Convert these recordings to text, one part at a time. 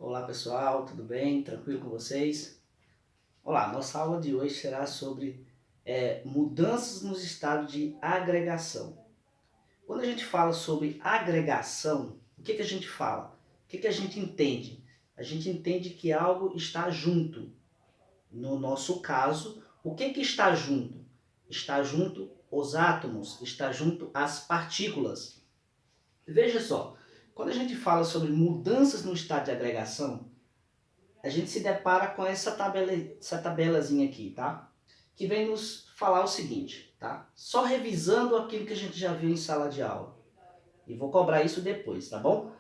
Olá pessoal, tudo bem? Tranquilo com vocês? Olá, nossa aula de hoje será sobre mudanças nos estados de agregação. Quando a gente fala sobre agregação, o que a gente fala? O que a gente entende? A gente entende que algo está junto. No nosso caso, o que está junto? Está junto os átomos, está junto as partículas. Veja só, quando a gente fala sobre mudanças no estado de agregação, a gente se depara com essa tabelazinha aqui, tá? Que vem nos falar o seguinte, tá? Só revisando aquilo que a gente já viu em sala de aula. E vou cobrar isso depois, tá bom?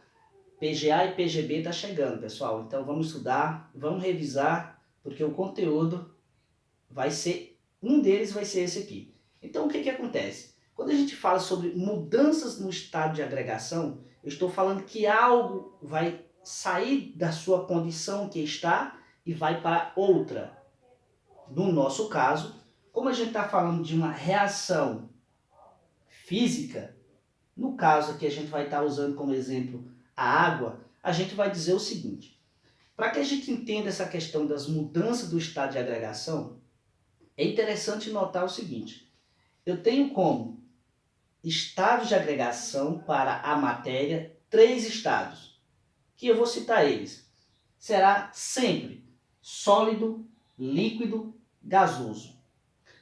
PGA e PGB tá chegando, pessoal. Então vamos estudar, vamos revisar, porque o conteúdo vai ser, um deles vai ser esse aqui. Então o que acontece? Quando a gente fala sobre mudanças no estado de agregação, eu estou falando que algo vai sair da sua condição que está e vai para outra. No nosso caso, como a gente está falando de uma reação física, no caso aqui a gente vai estar usando como exemplo a água, a gente vai dizer o seguinte: para que a gente entenda essa questão das mudanças do estado de agregação, é interessante notar o seguinte: eu tenho como estados de agregação para a matéria três estados, que eu vou citar eles. Será sempre sólido, líquido, gasoso.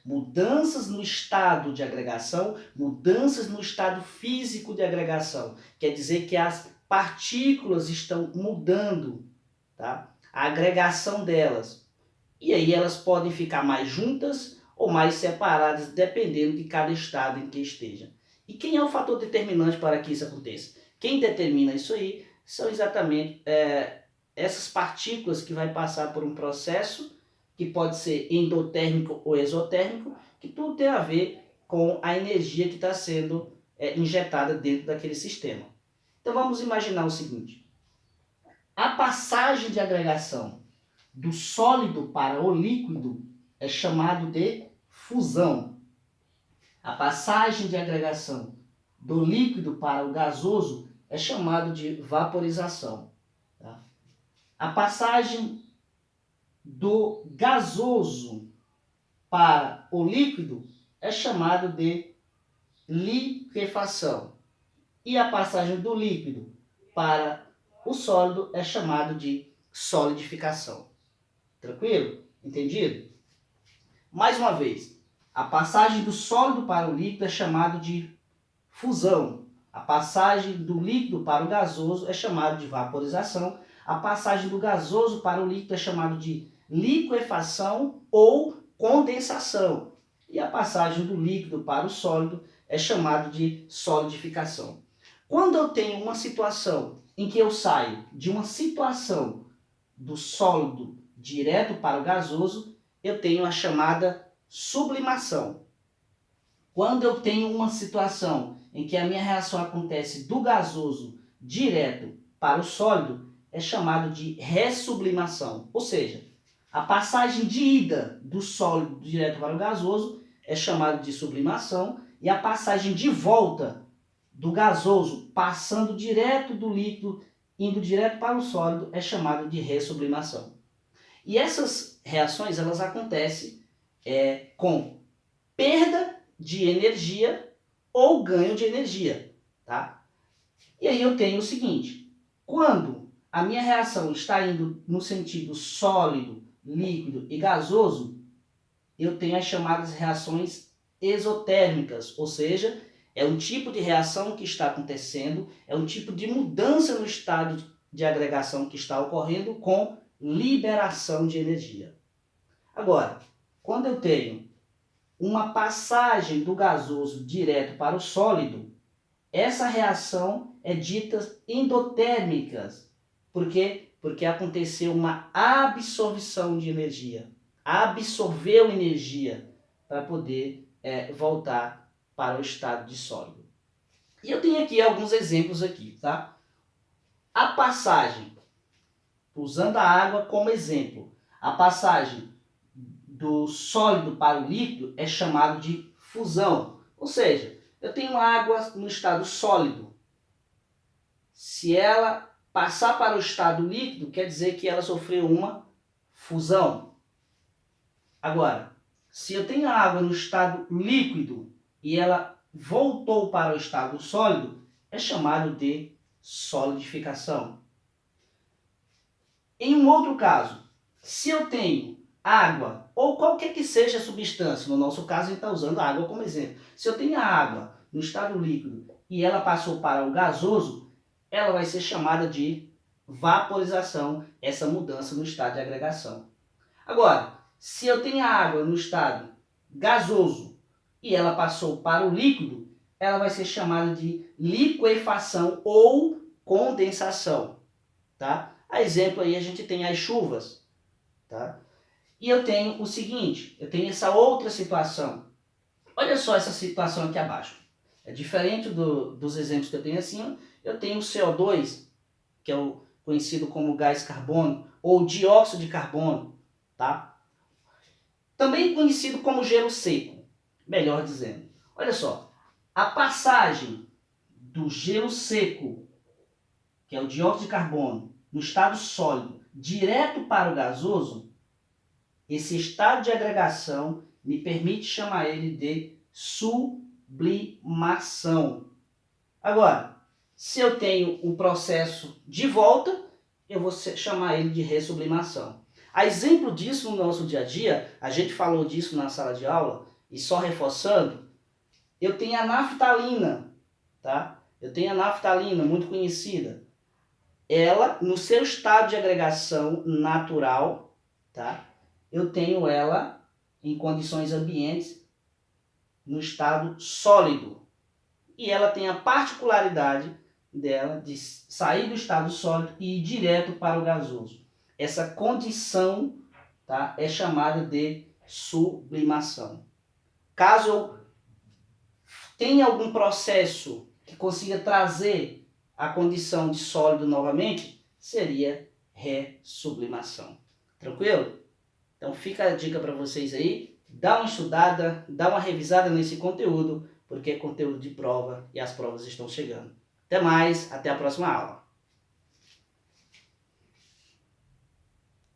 Mudanças no estado de agregação, mudanças no estado físico de agregação. Quer dizer que as partículas estão mudando, tá? A agregação delas. E aí elas podem ficar mais juntas ou mais separadas, dependendo de cada estado em que esteja. E quem é o fator determinante para que isso aconteça? Quem determina isso aí são exatamente essas partículas que vai passar por um processo que pode ser endotérmico ou exotérmico, que tudo tem a ver com a energia que está sendo injetada dentro daquele sistema. Então vamos imaginar o seguinte: a passagem de agregação do sólido para o líquido é chamado de fusão. A passagem de agregação do líquido para o gasoso é chamado de vaporização. Tá? A passagem do gasoso para o líquido é chamado de liquefação. E a passagem do líquido para o sólido é chamado de solidificação. Tranquilo? Entendido? Mais uma vez, a passagem do sólido para o líquido é chamado de fusão. A passagem do líquido para o gasoso é chamado de vaporização. A passagem do gasoso para o líquido é chamado de liquefação ou condensação. E a passagem do líquido para o sólido é chamado de solidificação. Quando eu tenho uma situação em que eu saio de uma situação do sólido direto para o gasoso, eu tenho a chamada sublimação. Quando eu tenho uma situação em que a minha reação acontece do gasoso direto para o sólido, é chamado de ressublimação. Ou seja, a passagem de ida do sólido direto para o gasoso é chamado de sublimação, e a passagem de volta do gasoso passando direto do líquido indo direto para o sólido é chamado de ressublimação. E essas reações elas acontecem com perda de energia ou ganho de energia, tá? E aí eu tenho o seguinte: quando a minha reação está indo no sentido sólido, líquido e gasoso, eu tenho as chamadas reações exotérmicas, ou seja, é um tipo de reação que está acontecendo, é um tipo de mudança no estado de agregação que está ocorrendo com liberação de energia. Agora, quando eu tenho uma passagem do gasoso direto para o sólido, essa reação é dita endotérmica. Por quê? Porque aconteceu uma absorção de energia. Absorveu energia para poder voltar para o estado de sólido. E eu tenho aqui alguns exemplos aqui, tá? A passagem, usando a água como exemplo, a passagem do sólido para o líquido é chamado de fusão. Ou seja, eu tenho água no estado sólido. Se ela passar para o estado líquido quer dizer que ela sofreu uma fusão. Agora, se eu tenho a água no estado líquido e ela voltou para o estado sólido, é chamado de solidificação. Em um outro caso, se eu tenho água, ou qualquer que seja a substância, no nosso caso a gente está usando a água como exemplo. Se eu tenho a água no estado líquido e ela passou para o gasoso, ela vai ser chamada de vaporização, essa mudança no estado de agregação. Agora, se eu tenho a água no estado gasoso e ela passou para o líquido, ela vai ser chamada de liquefação ou condensação, tá? A exemplo aí a gente tem as chuvas, tá? E eu tenho o seguinte, eu tenho essa outra situação. Olha só essa situação aqui abaixo. É diferente dos exemplos que eu tenho acima. Eu tenho o CO2, que é o conhecido como gás carbônico, ou dióxido de carbono, tá? Também conhecido como gelo seco, melhor dizendo. Olha só, a passagem do gelo seco, que é o dióxido de carbono, no estado sólido, direto para o gasoso, esse estado de agregação me permite chamar ele de sublimação. Agora, se eu tenho um processo de volta, eu vou chamar ele de ressublimação. A exemplo disso no nosso dia a dia, a gente falou disso na sala de aula, e só reforçando, eu tenho a naftalina, tá? Eu tenho a naftalina, muito conhecida. Ela, no seu estado de agregação natural, tá? Eu tenho ela em condições ambientes no estado sólido. E ela tem a particularidade dela de sair do estado sólido e ir direto para o gasoso. Essa condição, tá, é chamada de sublimação. Caso eu tenha algum processo que consiga trazer a condição de sólido novamente, seria ressublimação. Tranquilo? Então fica a dica para vocês aí, dá uma estudada, dá uma revisada nesse conteúdo, porque é conteúdo de prova e as provas estão chegando. Até mais, até a próxima aula.